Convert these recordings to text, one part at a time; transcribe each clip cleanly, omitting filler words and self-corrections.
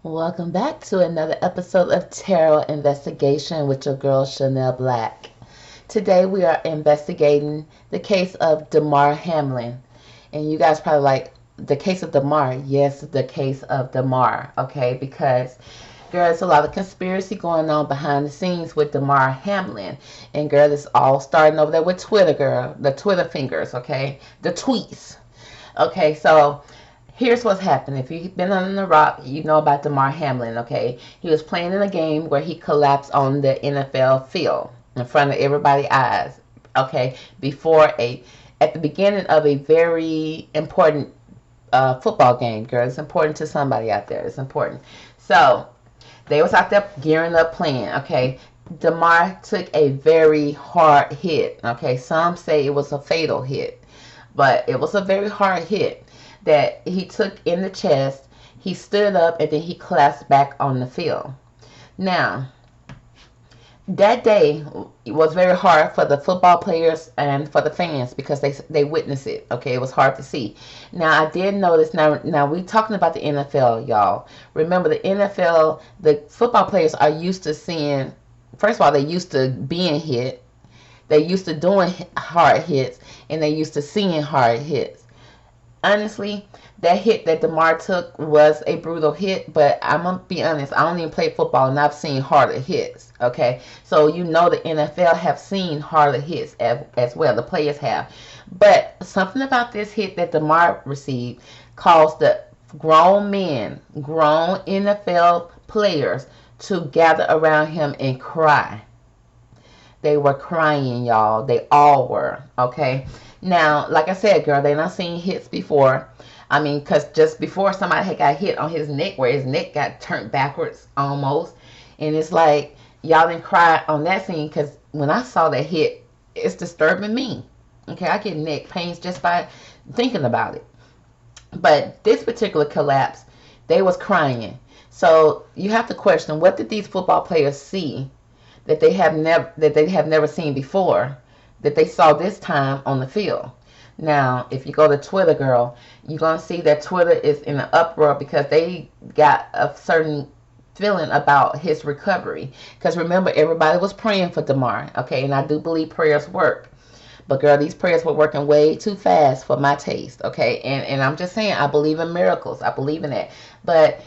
Welcome back to another episode of Tarot Investigation with your girl Shannel Black. Today we are investigating the case of Damar Hamlin. And you guys probably like, the case of Damar? Yes, the case of Damar, okay? Because girl, there's a lot of conspiracy going on behind the scenes with Damar Hamlin. And girl, it's all starting over there with Twitter, girl. The Twitter fingers, okay? The tweets. Okay, so here's what's happened. If you've been on the rock, you know about Damar Hamlin, okay? He was playing in a game where he collapsed on the NFL field in front of everybody's eyes, okay? At the beginning of a very important football game, girl. It's important to somebody out there. It's important. So, they was out there gearing up playing, okay? Damar took a very hard hit, okay? Some say it was a fatal hit, but it was a very hard hit that he took in the chest. He stood up and then he collapsed back on the field. Now, that day was very hard for the football players and for the fans because they witnessed it. Okay, it was hard to see. Now I did notice. Now we talking about the NFL, y'all. Remember the NFL. The football players are used to seeing. First of all, they used to being hit. They used to doing hard hits, and they used to seeing hard hits. Honestly, that hit that Damar took was a brutal hit, but I'm gonna be honest, I don't even play football and I've seen harder hits. Okay, so you know the NFL have seen harder hits as well. The players have, but something about this hit that Damar received caused the grown NFL players to gather around him and cry. They were crying, y'all. They all were. Okay. Now, like I said, girl, they not seen hits before. I mean, because just before somebody had got hit on his neck, where his neck got turned backwards almost. And it's like, y'all didn't cry on that scene because when I saw that hit, it's disturbing me. Okay. I get neck pains just by thinking about it. But this particular collapse, they was crying. So you have to question, what did these football players see that they have never seen before, that they saw this time on the field? Now, if you go to Twitter, girl, you're gonna see that Twitter is in an uproar because they got a certain feeling about his recovery. Because remember, everybody was praying for Damar, okay, and I do believe prayers work. But girl, these prayers were working way too fast for my taste, okay? And I'm just saying, I believe in miracles. I believe in that. But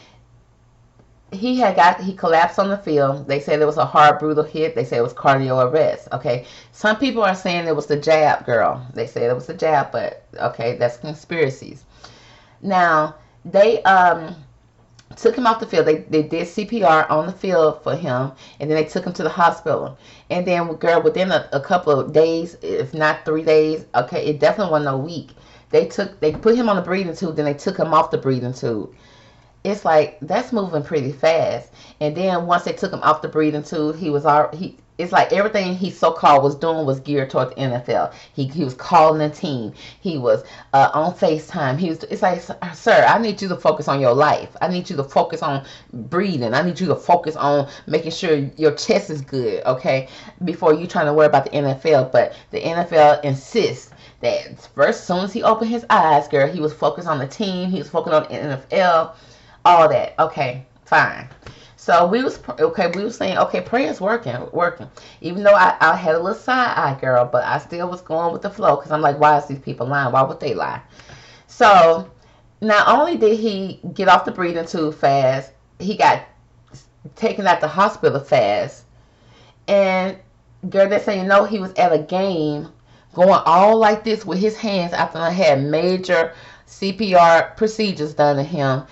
he collapsed on the field. They said it was a hard, brutal hit. They said it was cardio arrest. Okay, some people are saying it was the jab, girl. They said it was the jab, but okay, that's conspiracies. Now they took him off the field. They did CPR on the field for him, and then they took him to the hospital. And then, girl, within a couple of days, if not 3 days, okay, it definitely wasn't a week. They put him on the breathing tube, then they took him off the breathing tube. It's like that's moving pretty fast. And then once they took him off the breathing tube, it's like everything he so-called was doing was geared toward the NFL. He was calling a team. He was on FaceTime. It's like, sir, I need you to focus on your life. I need you to focus on breathing. I need you to focus on making sure your chest is good, okay, before you trying to worry about the NFL. But the NFL insists that first, as soon as he opened his eyes, girl, he was focused on the team. He was focused on the NFL, all that. Okay, fine. So we was saying, okay, prayer's working. Even though I had a little side eye, girl, but I still was going with the flow because I'm like, why is these people lying? Why would they lie? So not only did he get off the breathing tube fast, he got taken out the hospital fast. And girl, they say, he was at a game going all like this with his hands after I had major CPR procedures done to him.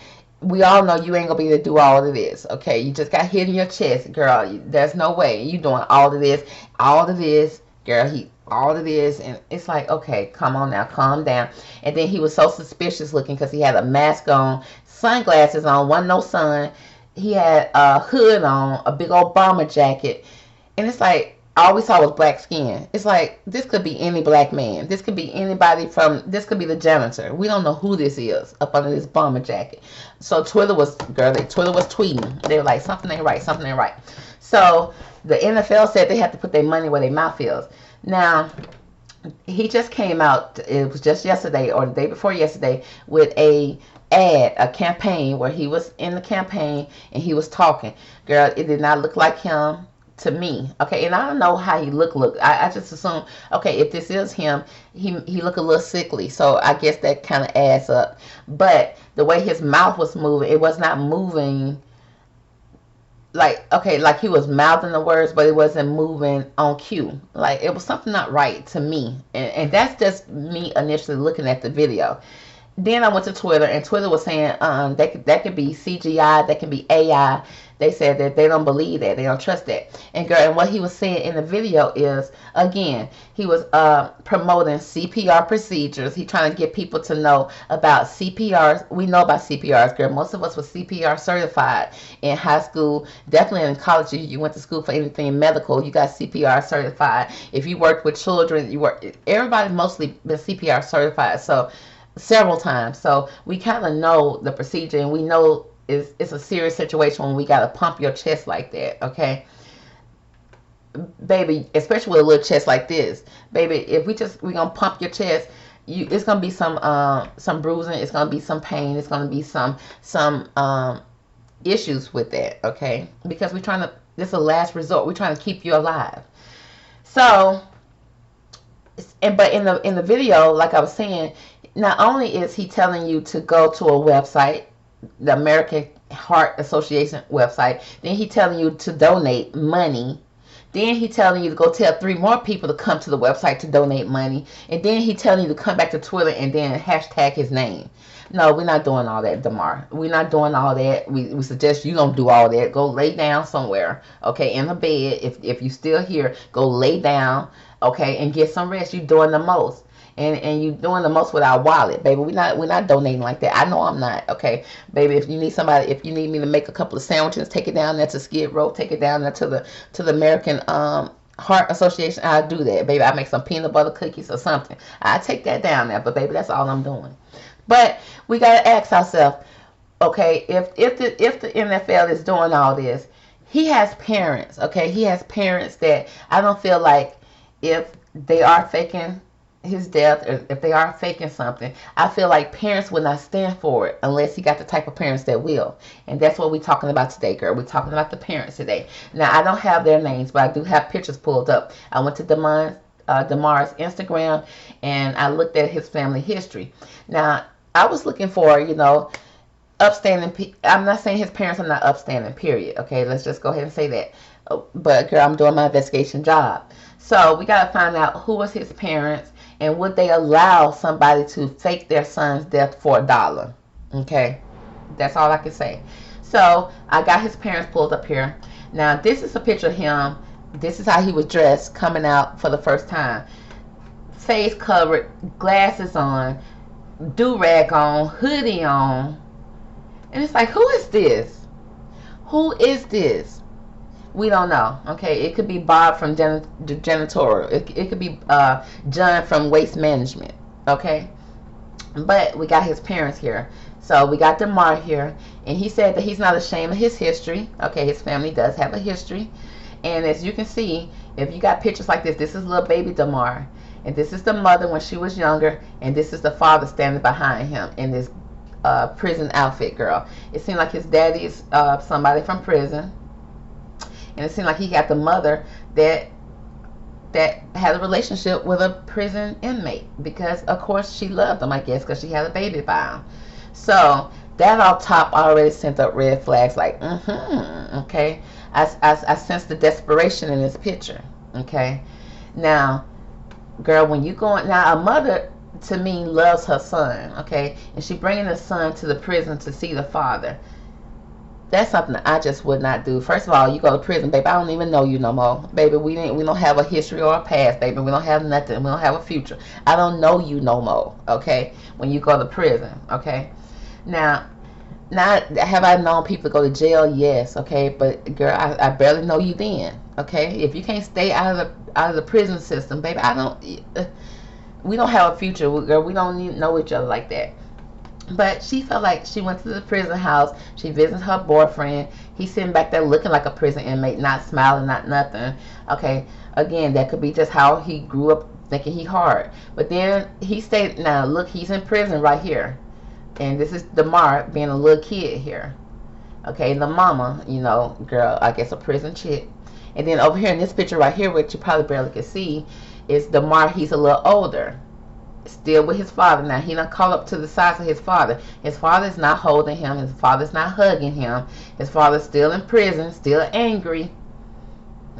We all know you ain't gonna be able to do all of this, okay? You just got hit in your chest, girl. There's no way you doing all of this, girl. All of this, and it's like, okay, come on now, calm down. And then he was so suspicious looking because he had a mask on, sunglasses on, wasn't no sun. He had a hood on, a big old bomber jacket, and it's like, all we saw was black skin. It's like, this could be any black man. This could be anybody this could be the janitor. We don't know who this is up under this bomber jacket. So Twitter was tweeting. They were like, something ain't right. So the NFL said they have to put their money where their mouth is. Now, He just came out, it was just yesterday or the day before yesterday, with a campaign where he was in the campaign and he was talking. Girl, it did not look like him to me. Okay, and I don't know how he look. I just assume, okay, if this is him, he look a little sickly, so I guess that kind of adds up. But the way his mouth was moving, it was not moving like, okay, like he was mouthing the words, but it wasn't moving on cue. Like it was something not right to me, and that's just me initially looking at the video. Then I went to Twitter, and Twitter was saying that could be CGI, that can be AI. They said that they don't believe that, they don't trust that. And girl, and what he was saying in the video is, again, he was promoting CPR procedures. He trying to get people to know about CPRs. We know about CPRs, girl. Most of us were CPR certified in high school. Definitely in college, you went to school for anything medical, you got CPR certified. If you worked with children, everybody mostly been CPR certified. So several times. So we kind of know the procedure, and we know it's a serious situation when we got to pump your chest like that, okay? Baby, especially with a little chest like this. Baby, if we going to pump your chest, it's going to be some bruising, it's going to be some pain, it's going to be some issues with that, okay? Because this is a last resort. We're trying to keep you alive. So, but in the video, like I was saying, not only is he telling you to go to a website, the American Heart Association website, then he telling you to donate money. Then he telling you to go tell 3 more people to come to the website to donate money. And then he telling you to come back to Twitter and then hashtag his name. No, we're not doing all that, Damar. We're not doing all that. We suggest you don't do all that. Go lay down somewhere, okay, in a bed. If you still here, go lay down, okay, and get some rest. You're doing the most. And you doing the most with our wallet, baby. We're not donating like that. I know I'm not, okay, baby. If you need me to make a couple of sandwiches, take it down there to Skid Row, take it down there to the American Heart Association. I'll do that, baby. I make some peanut butter cookies or something. I take that down there, but baby, that's all I'm doing. But we gotta ask ourselves, okay, if the NFL is doing all this, he has parents, okay. He has parents that I don't feel like, if they are faking his death, or if they are faking something, I feel like parents would not stand for it unless he got the type of parents that will. And that's what we're talking about today, girl. We're talking about the parents today. Now, I don't have their names, but I do have pictures pulled up. I went to Damar's Instagram, and I looked at his family history. Now, I was looking for, upstanding. I'm not saying his parents are not upstanding, period. Okay, let's just go ahead and say that. But girl, I'm doing my investigation job. So we got to find out who was his parents, and would they allow somebody to fake their son's death for $1? Okay, that's all I can say. So I got his parents pulled up here. Now this is a picture of him. This is how he was dressed coming out for the first time. Face covered, glasses on, do-rag on, hoodie on. And it's like, who is this? Who is this? We don't know. Okay, it could be Bob from janitorial. It could be John from waste management. Okay, but we got his parents here. So we got Damar here, and he said that he's not ashamed of his history. Okay, his family does have a history, and as you can see, if you got pictures like this, this is little baby Damar, and this is the mother when she was younger, and this is the father standing behind him in this prison outfit, girl. It seemed like his daddy is somebody from prison. And it seemed like he got the mother that had a relationship with a prison inmate, because of course she loved him, I guess, because she had a baby by him. So that off top already sent up red flags, like, okay. I sense the desperation in this picture, okay. Now, girl, when you going, now a mother to me loves her son, okay, and she bringing the son to the prison to see the father. That's something that I just would not do. First of all, you go to prison, baby, I don't even know you no more. Baby, we don't have a history or a past, baby. We don't have nothing. We don't have a future. I don't know you no more, okay, when you go to prison, okay? Now have I known people to go to jail? Yes, okay, but girl, I barely know you then, okay? If you can't stay out of the prison system, baby, we don't have a future, girl. We don't even know each other like that. But she felt like she went to the prison house. She visited her boyfriend. He's sitting back there looking like a prison inmate, not smiling, not nothing. Okay, again, that could be just how he grew up thinking he hard. But then he stayed. Now look, he's in prison right here, and this is Damar being a little kid here. Okay, the mama, you know, girl, I guess a prison chick. And then over here in this picture right here, which you probably barely can see, is Damar. He's a little older, still with his father. Now he done call up to the size of his father. His father's not holding him. His father's not hugging him. His father's still in prison, still angry.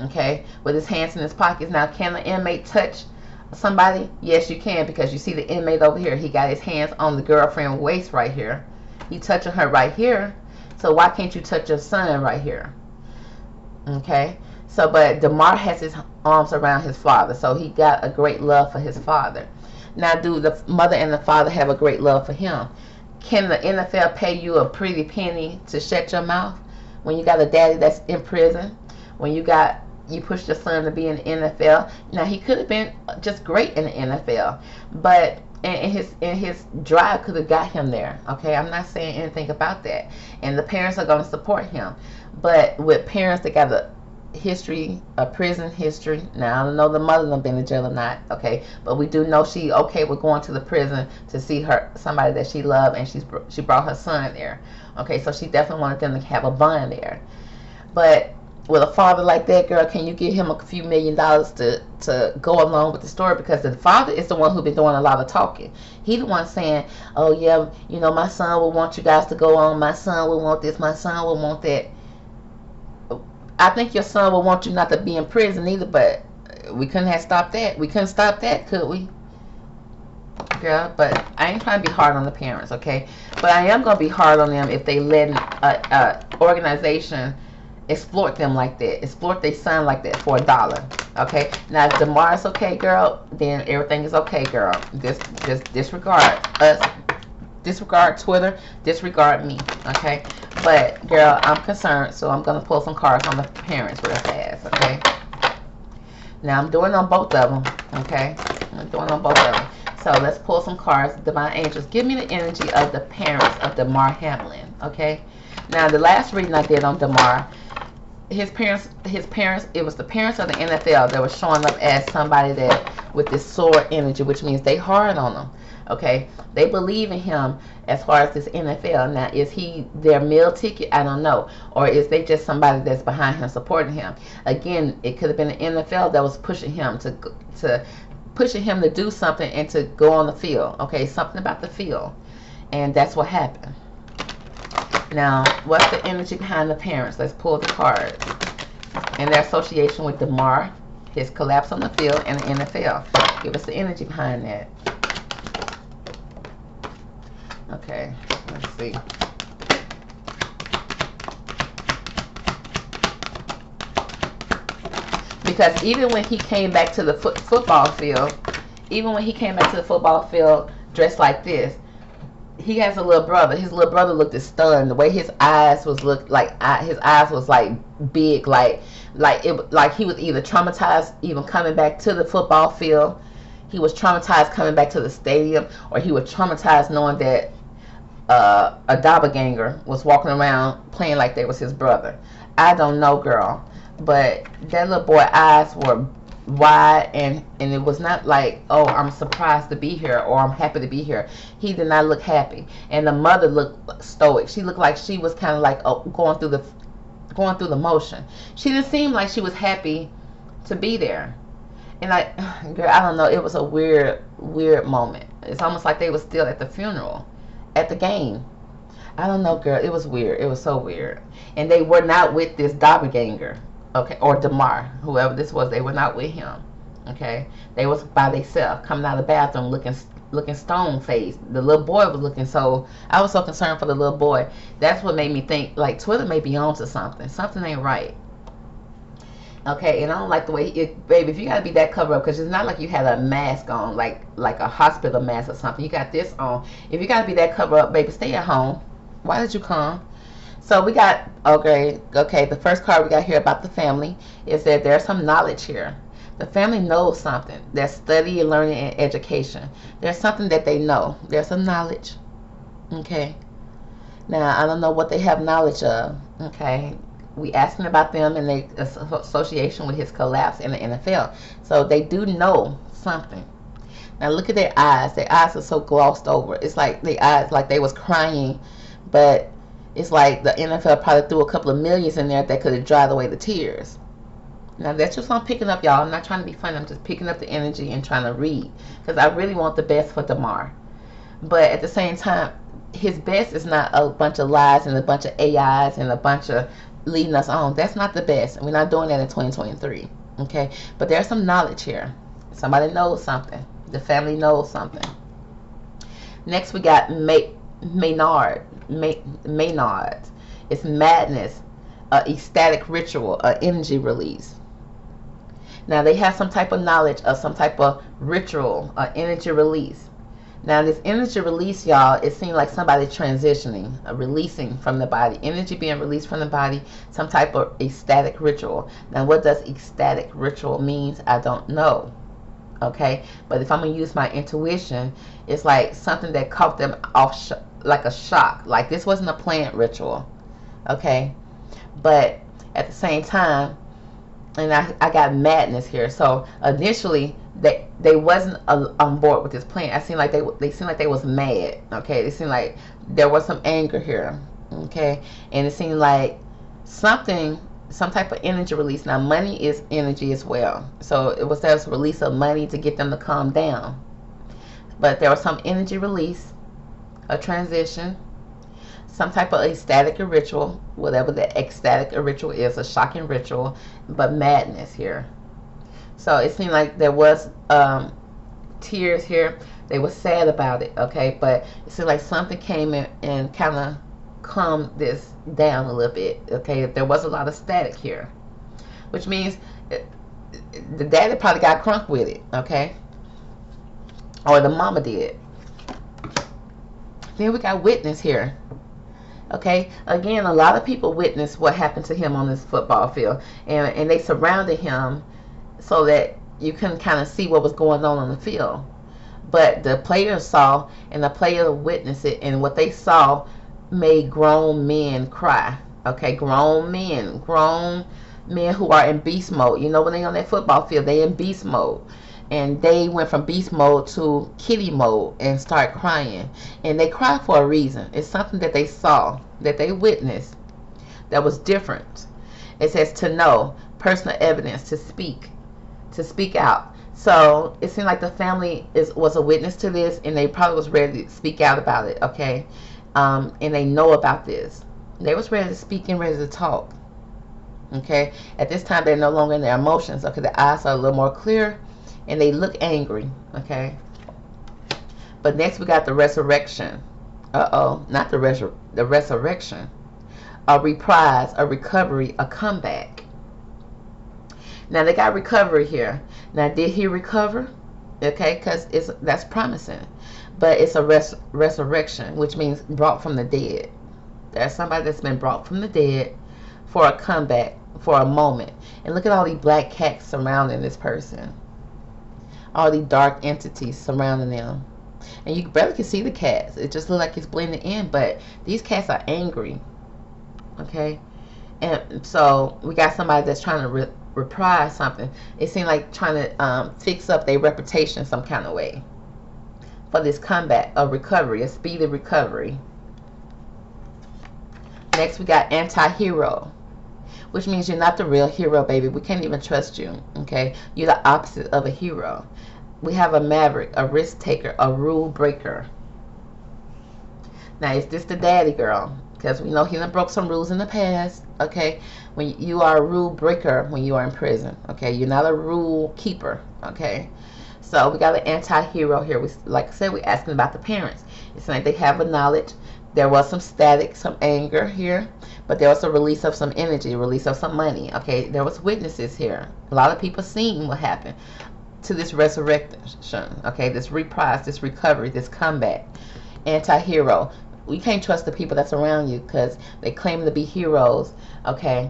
Okay, with his hands in his pockets. Now, can the inmate touch somebody? Yes, you can, because you see the inmate over here. He got his hands on the girlfriend's waist right here. He touching her right here. So why can't you touch your son right here? Okay. So, but Damar has his arms around his father. So he got a great love for his father. Now, do the mother and the father have a great love for him? Can the NFL pay you a pretty penny to shut your mouth when you got a daddy that's in prison? When you pushed your son to be in the NFL. Now, he could have been just great in the NFL, but and his drive could have got him there. Okay, I'm not saying anything about that. And the parents are going to support him, but with parents that got a history, a prison history. Now, I don't know the mother done been in jail or not. Okay, but we do know she okay with going to the prison to see somebody that she loved, and she brought her son there. Okay, so she definitely wanted them to have a bond there. But with a father like that, girl, can you give him a few $1 million to go along with the story? Because the father is the one who been doing a lot of talking. He the one saying, oh yeah, you know, my son will want you guys to go on. My son will want this. My son will want that. I think your son will want you not to be in prison either, but we couldn't have stopped that. We couldn't stop that, could we? Girl, but I ain't trying to be hard on the parents, okay? But I am going to be hard on them if they let an organization exploit them like that, exploit their son like that for $1. Okay, now if Damar's okay, girl, then everything is okay, girl. Just disregard us, disregard Twitter, disregard me. Okay, but girl, I'm concerned, so I'm gonna pull some cards on the parents real fast. Okay, now I'm doing on both of them. Okay, I'm doing on both of them. So let's pull some cards. Divine angels, give me the energy of the parents of Damar Hamlin. Okay, now the last reading I did on Damar, his parents, it was the parents of the NFL that was showing up as somebody that with this sore energy, which means they hard on him. Okay, they believe in him as far as this NFL. Now, is he their meal ticket? I don't know. Or is they just somebody that's behind him, supporting him? Again, it could have been the NFL that was pushing him to do something and to go on the field. Okay, something about the field, and that's what happened. Now, what's the energy behind the parents? Let's pull the cards. And their association with Damar, his collapse on the field, and the NFL. Give us the energy behind that. Okay, let's see. Because even when he came back to the football field, dressed like this, he has a little brother. His little brother looked stunned. The way his eyes was his eyes was like big, like he was either traumatized even coming back to the football field. He was traumatized coming back to the stadium, or he was traumatized knowing that a doppelganger was walking around playing like they was his brother. I don't know, girl, but that little boy's eyes were wide, and it was not like, oh, I'm surprised to be here or I'm happy to be here. He did not look happy, and the mother looked stoic. She looked like she was kind of like going through the motion. She didn't seem like she was happy to be there. And girl, I don't know, it was a weird moment. It's almost like they were still at the funeral, at the game. I don't know, girl, it was weird. It was so weird. And they were not with this doppelganger. Okay, or Damar, whoever this was, they were not with him. Okay, they was by themselves, coming out of the bathroom looking stone faced. The little boy was looking so. I was so concerned for the little boy. That's what made me think like Twitter may be on to something. Something ain't right. Okay, and I don't like the way baby. If you gotta be that covered up, because it's not like you had a mask on, like a hospital mask or something. You got this on. If you gotta be that covered up, baby, stay at home. Why did you come? So we got, okay, the first card we got here about the family is that there's some knowledge here. The family knows something. There's study and learning and education. There's something that they know. There's some knowledge. Okay. Now, I don't know what they have knowledge of. Okay. We asking about them and their association with his collapse in the NFL. So they do know something. Now look at their eyes. Their eyes are so glossed over. It's like their eyes, like they was crying, but it's like the NFL probably threw a couple of millions in there that could have dried away the tears. Now that's just what I'm picking up, y'all. I'm not trying to be funny. I'm just picking up the energy and trying to read, because I really want the best for Damar. But at the same time, his best is not a bunch of lies and a bunch of AIs and a bunch of leading us on. That's not the best. We're not doing that in 2023. Okay? But there's some knowledge here. Somebody knows something. The family knows something. Next, we got Maynard. It's madness, ecstatic ritual, energy release. Now, they have some type of knowledge of some type of ritual, energy release. Now, this energy release, y'all, it seems like somebody transitioning, releasing from the body. Energy being released from the body, some type of ecstatic ritual. Now, what does ecstatic ritual means? I don't know. Okay? But if I'm going to use my intuition, it's like something that caught them off like a shock. Like this wasn't a planned ritual. Okay? But at the same time, and I got madness here. So initially, they wasn't on board with this plan. I seemed like they seemed like they was mad. Okay, it seemed like there was some anger here. Okay, and it seemed like some type of energy release. Now, money is energy as well. So it was that release of money to get them to calm down. But there was some energy release, a transition, some type of ecstatic ritual, whatever the ecstatic ritual is, a shocking ritual, but madness here. So it seemed like there was tears here. They were sad about it, okay? But it seemed like something came in and kind of calmed this down a little bit, okay? There was a lot of static here, which means the daddy probably got crunk with it, okay? Or the mama did. Then we got witness here. Okay, again, a lot of people witnessed what happened to him on this football field, and they surrounded him so that you can kind of see what was going on the field. But the players saw, and the players witnessed it, and what they saw made grown men cry. Okay, grown men who are in beast mode. You know, when they're on that football field, they in beast mode. And they went from beast mode to kitty mode and start crying. And they cry for a reason. It's something that they saw, that they witnessed, that was different. It says to know, personal evidence, to speak out. So it seemed like the family was a witness to this, and they probably was ready to speak out about it, okay? And they know about this. They was ready to speak and ready to talk, okay? At this time, they're no longer in their emotions, okay? The eyes are a little more clear, and they look angry, okay? But next we got the resurrection. Not the resurrection. A reprise, a recovery, a comeback. Now they got recovery here. Now did he recover? Okay, because that's promising. But it's a resurrection, which means brought from the dead. There's somebody that's been brought from the dead for a comeback, for a moment. And look at all these black cats surrounding this person. All these dark entities surrounding them. And you barely can see the cats. It just looks like it's blending in, but these cats are angry. Okay? And so we got somebody that's trying to reprise something. It seemed like trying to fix up their reputation some kind of way. For this comeback, a recovery, a speedy recovery. Next we got anti-hero, which means you're not the real hero, baby. We can't even trust you, okay? You're the opposite of a hero. We have a maverick, a risk taker, a rule breaker. Now, is this the daddy, girl? Because we know he done broke some rules in the past, okay? When you are a rule breaker when you are in prison, okay? You're not a rule keeper, okay? So we got an anti-hero here. Like I said, we're asking about the parents. It's like they have a knowledge. There was some static, some anger here, but there was a release of some energy, release of some money, okay? There was witnesses here. A lot of people seen what happened to this resurrection, okay? This reprise, this recovery, this comeback. Anti-hero. We can't trust the people that's around you because they claim to be heroes, okay?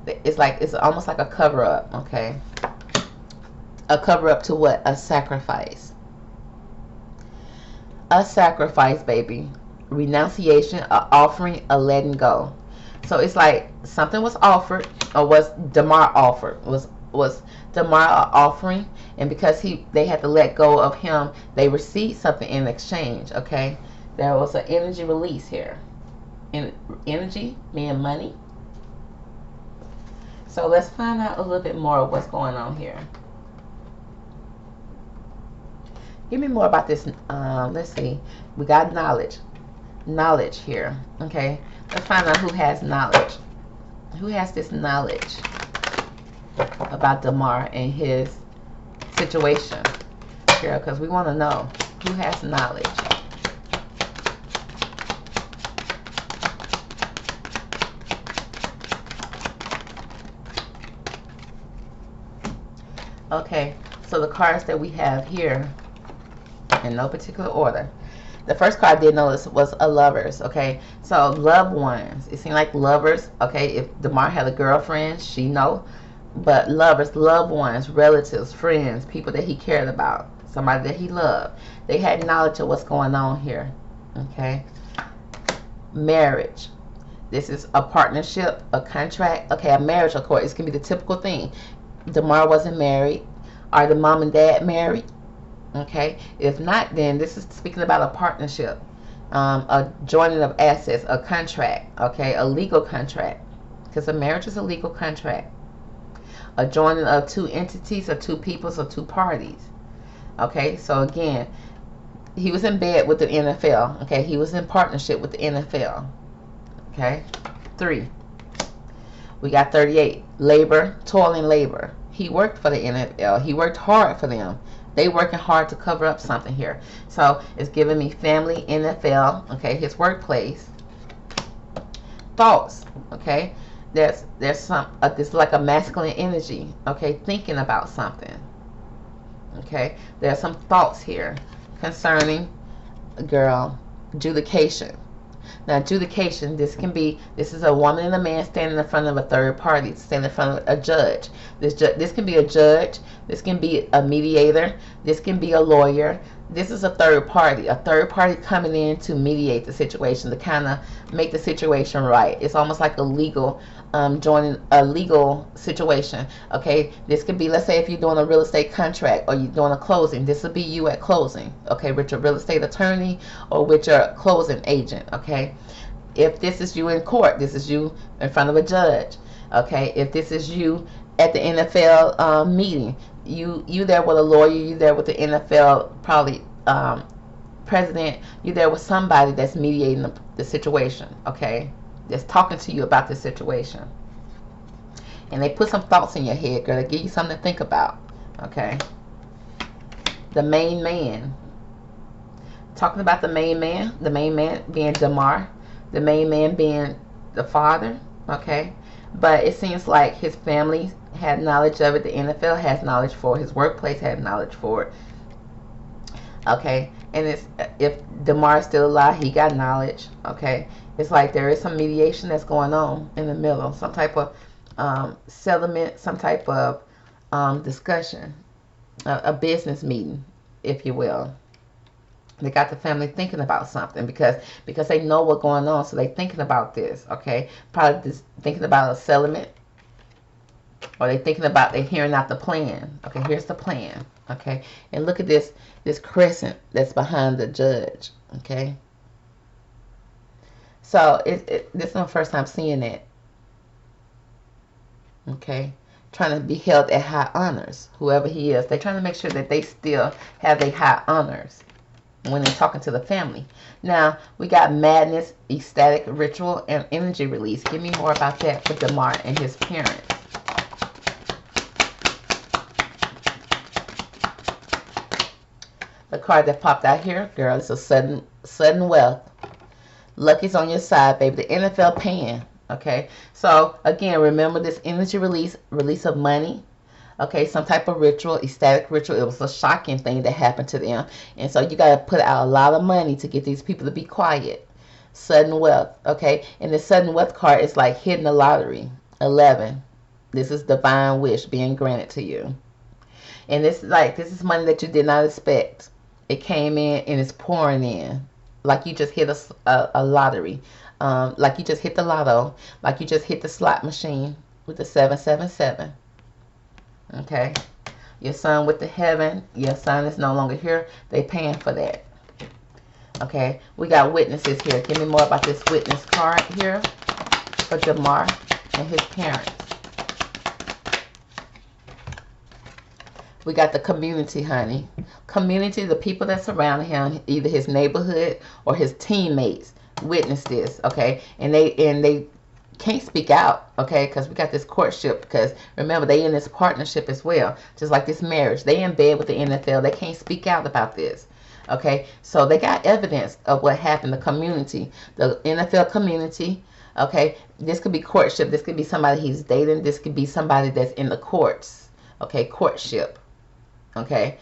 It's almost like a cover-up, okay? A cover-up to what? A sacrifice. A sacrifice, baby. Renunciation, a offering, a letting go. So it's like something was offered, or was Damar offered, was was Damar an offering, and because they had to let go of him, they received something in exchange. Okay, there was an energy release here. Energy meaning money. So let's find out a little bit more of what's going on here. Give me more about this. Let's see. We got knowledge here. Okay, let's find out who has knowledge. Who has this knowledge about Damar and his situation, girl? Because we want to know who has knowledge. Okay, so the cards that we have here, in no particular order. The first card I did notice was a lovers. Okay, so loved ones. It seemed like lovers. Okay, if Damar had a girlfriend, she know. But lovers, loved ones, relatives, friends, people that he cared about, somebody that he loved. They had knowledge of what's going on here. Okay, marriage. This is a partnership, a contract. Okay, a marriage, of course. It's gonna be the typical thing. Damar wasn't married. Are the mom and dad married? Okay, if not, then this is speaking about a partnership, a joining of assets, a contract. Okay, a legal contract, because a marriage is a legal contract. A joining of two entities or two peoples or two parties. Okay, so again, he was in bed with the NFL. Okay, he was in partnership with the NFL. Okay, 3. We got 38. Labor, toil and labor. He worked for the NFL. He worked hard for them. They working hard to cover up something here. So it's giving me family, NFL, okay, his workplace. Thoughts, okay. There's some this like a masculine energy, okay, thinking about something. Okay, there are some thoughts here concerning girl adjudication. Now, adjudication, this is a woman and a man standing in front of a third party, standing in front of a judge. This can be a judge. This can be a mediator. This can be a lawyer. This is a third party coming in to mediate the situation, to kind of make the situation right. It's almost like a legal, joining a legal situation. Okay, this could be, let's say if you're doing a real estate contract or you're doing a closing, this would be you at closing, okay, with your real estate attorney or with your closing agent. Okay, if this is you in court, this is you in front of a judge. Okay, if this is you at the NFL meeting, you there with a lawyer, you there with the NFL probably president, you there with somebody that's mediating the situation. Okay, that's talking to you about the situation, and they put some thoughts in your head, girl. They give you something to think about. Okay, the main man, talking about the main man being Damar, the main man being the father. Okay, but it seems like his family had knowledge of it. The NFL has knowledge for it. His workplace had knowledge for it. Okay, and it's, if Damar is still alive, he got knowledge. Okay, it's like there is some mediation that's going on in the middle, some type of settlement, some type of discussion, a business meeting, if you will. They got the family thinking about something because they know what's going on, so they thinking about this. Okay, probably just thinking about a settlement, or they hearing out the plan. Okay, here's the plan. Okay, and look at this crescent that's behind the judge. Okay, so this is my first time seeing it. Okay, trying to be held at high honors, whoever he is. They're trying to make sure that they still have their high honors when they're talking to the family. Now, we got madness, ecstatic ritual, and energy release. Give me more about that for Damar and his parents. The card that popped out here, girl, is a sudden wealth. Lucky's on your side, baby. The NFL paying. Okay, so again, remember this energy release of money. Okay, some type of ritual, ecstatic ritual. It was a shocking thing that happened to them, and so you got to put out a lot of money to get these people to be quiet. Sudden wealth. Okay, and the sudden wealth card is like hitting the lottery. 11. This is divine wish being granted to you, and this is money that you did not expect. It came in and it's pouring in, like you just hit a lottery, like you just hit the lotto, like you just hit the slot machine with the 777. Okay. Your son went to heaven. Your son is no longer here. They paying for that. Okay. We got witnesses here. Give me more about this witness card here for Damar and his parents. We got the community, honey. Community, the people that surround him, either his neighborhood or his teammates, witness this, okay? And they can't speak out, okay? Because we got this courtship. Because remember, they in this partnership as well, just like this marriage. They in bed with the NFL. They can't speak out about this, okay? So they got evidence of what happened. The community, the NFL community. Okay, this could be courtship. This could be somebody he's dating. This could be somebody that's in the courts. Okay, courtship. Okay,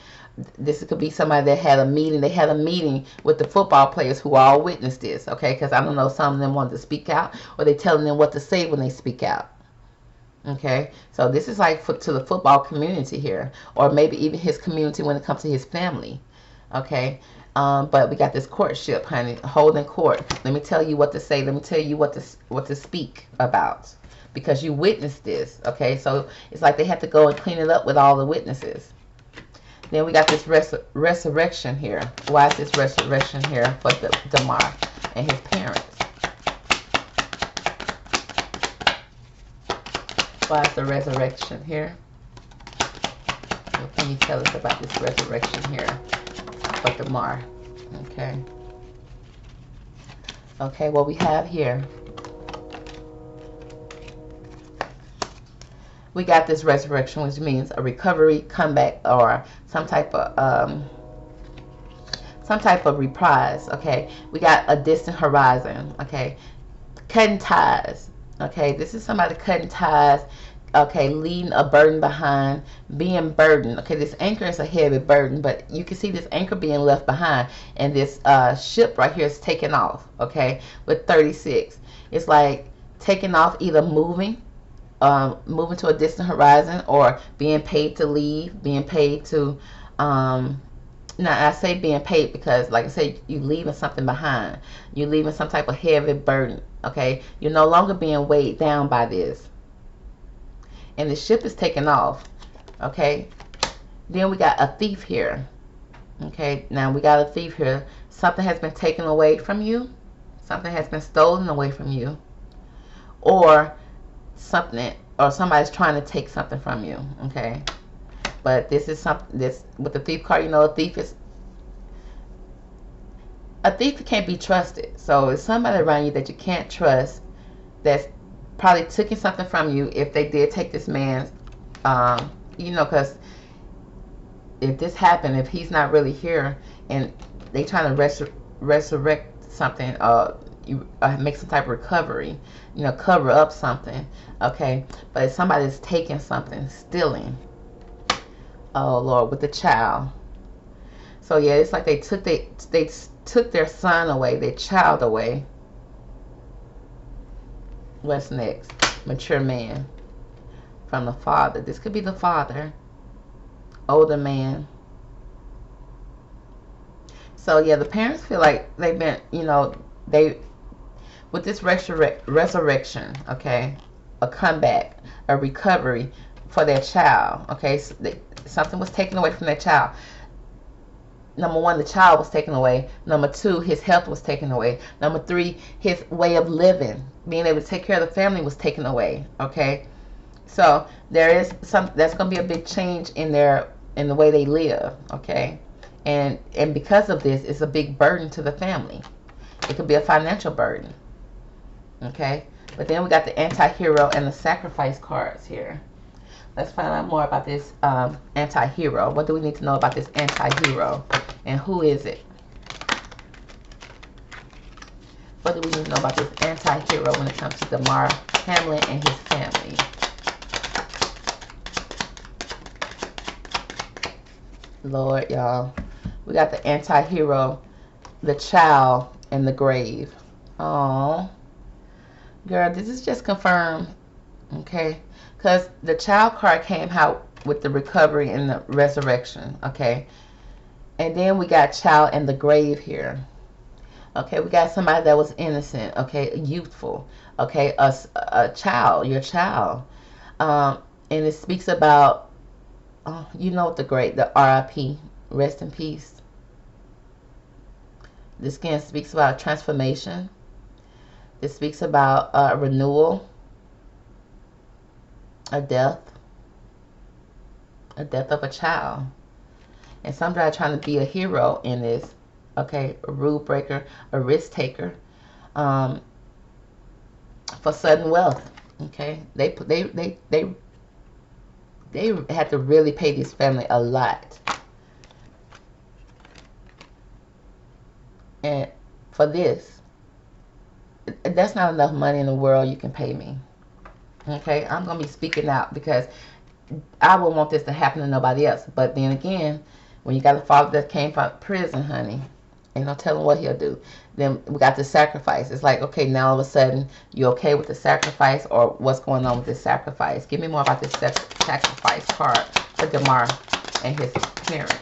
this could be somebody that had a meeting. They had a meeting with the football players who all witnessed this. Okay, because I don't know, some of them wanted to speak out, or they telling them what to say when they speak out. Okay, so this is like to the football community here, or maybe even his community when it comes to his family. Okay, but we got this courtship, honey, holding court. Let me tell you what to say. Let me tell you what to speak about, because you witnessed this. Okay, so it's like they have to go and clean it up with all the witnesses. Then we got this resurrection here. Why is this resurrection here for Damar and his parents? Why is the resurrection here? What can you tell us about this resurrection here for Damar? Okay. Okay, what we have here. We got this resurrection, which means a recovery, comeback, or some type of reprise. Okay, we got a distant horizon. Okay, cutting ties. Okay, this is somebody cutting ties. Okay, leaving a burden behind, being burdened. Okay, this anchor is a heavy burden, but you can see this anchor being left behind, and this ship right here is taking off. Okay, with 36, it's like taking off, either moving to a distant horizon, or being paid to leave, being paid to now I say being paid because, like I said, you leaving something behind. You're leaving some type of heavy burden. Okay, you're no longer being weighed down by this, and the ship is taking off. Okay, then we got a thief here. Okay, now we got a thief here. Something has been taken away from you. Something has been stolen away from you, or somebody's trying to take something from you. Okay, but this is something, this with the thief card, you know, a thief can't be trusted. So it's somebody around you that you can't trust, that's probably taking something from you if they did take this man's you know, because if this happened, if he's not really here and they trying to resurrect something, you make some type of recovery, you know, cover up something. Okay, but if somebody's taking something, stealing, oh Lord, with the child. So yeah, it's like they took their son away, their child away. What's next? Mature man from the father. This could be the father, older man. So yeah, the parents feel like they've been, you know, they, with this resurrection, okay, a comeback, a recovery for their child. Okay, so something was taken away from their child. Number one, the child was taken away. Number two, his health was taken away. Number three, his way of living, being able to take care of the family, was taken away. Okay, so there is that's going to be a big change in the way they live. Okay, and because of this, it's a big burden to the family. It could be a financial burden. Okay, but then we got the anti-hero and the sacrifice cards here. Let's find out more about this anti-hero. What do we need to know about this anti-hero? And who is it? What do we need to know about this anti-hero when it comes to Damar Hamlin and his family? Lord, y'all. We got the anti-hero, the child, and the grave. Oh, girl, this is just confirmed. Okay, because the child card came out with the recovery and the resurrection. Okay, and then we got child and the grave here. Okay, we got somebody that was innocent. Okay, youthful. Okay, a child, your child. And it speaks about You know what the RIP, rest in peace. This skin speaks about transformation. It speaks about renewal, a death of a child. And somebody trying to be a hero in this, okay, a rule breaker, a risk taker, for sudden wealth, okay. They had to really pay this family a lot, and for this, that's not enough money in the world you can pay me, okay. I'm gonna be speaking out because I wouldn't want this to happen to nobody else. But then again, when you got a father that came from prison, honey, ain't no telling what he'll do. Then we got the sacrifice. It's like, okay, now all of a sudden, you okay with the sacrifice, or what's going on with this sacrifice? Give me more about this sacrifice part for Damar and his parents.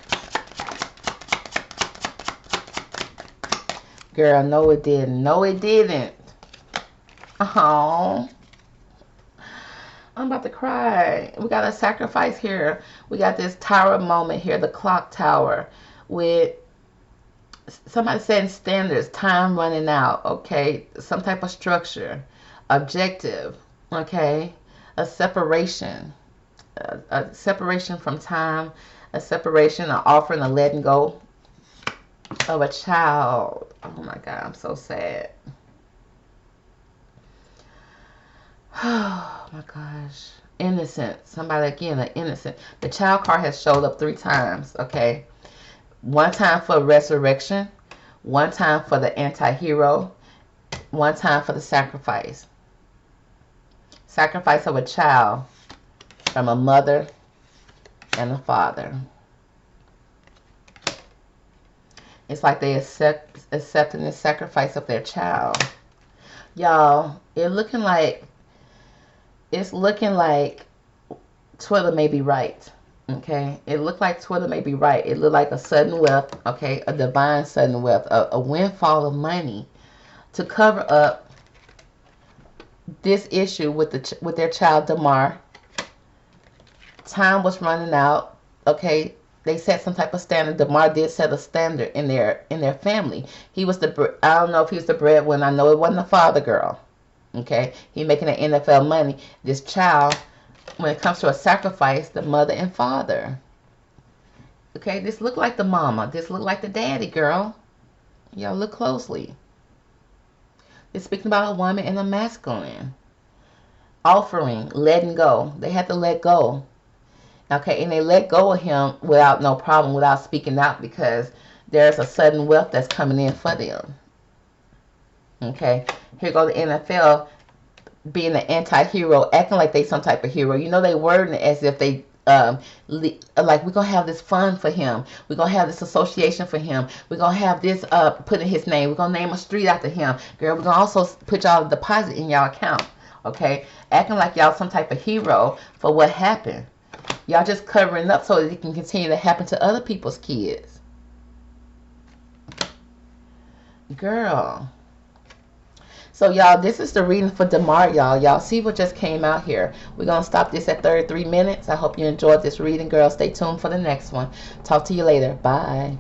Girl, no it didn't. No it didn't. Oh, I'm about to cry. We got a sacrifice here. We got this tower moment here, the clock tower, with somebody setting standards, time running out, okay, some type of structure, objective, okay, a separation from time, a separation, an offering, a letting go of a child. Oh my God, I'm so sad. Oh my gosh. Innocent. Somebody, again, an innocent. The child card has showed up 3 times, okay? One time for resurrection, one time for the anti-hero, one time for the sacrifice. Sacrifice of a child from a mother and a father. It's like they accepting the sacrifice of their child. Y'all, it's looking like Twitter may be right. Okay, it looked like Twitter may be right. It looked like a sudden wealth, okay, a divine sudden wealth, a windfall of money to cover up this issue with their child Damar. Time was running out, okay. They set some type of standard. Damar did set a standard in their family. He was I don't know if he was the breadwinner. I know it wasn't the father, girl. Okay, he making the NFL money. This child, when it comes to a sacrifice, the mother and father. Okay, this look like the mama. This look like the daddy, girl. Y'all look closely. It's speaking about a woman and a masculine. Offering, letting go. They had to let go. Okay, and they let go of him without no problem, without speaking out, because there's a sudden wealth that's coming in for them. Okay, here go the NFL being the anti-hero, acting like they some type of hero. You know, they wording it as if they like, we're gonna have this fund for him, we're gonna have this association for him, we're gonna have this put in his name, we're gonna name a street after him. Girl, we're gonna also put y'all a deposit in y'all account. Okay, acting like y'all some type of hero for what happened. Y'all just covering up so that it can continue to happen to other people's kids. Girl. So, y'all, this is the reading for Damar, y'all. Y'all see what just came out here. We're going to stop this at 33 minutes. I hope you enjoyed this reading, girl. Stay tuned for the next one. Talk to you later. Bye.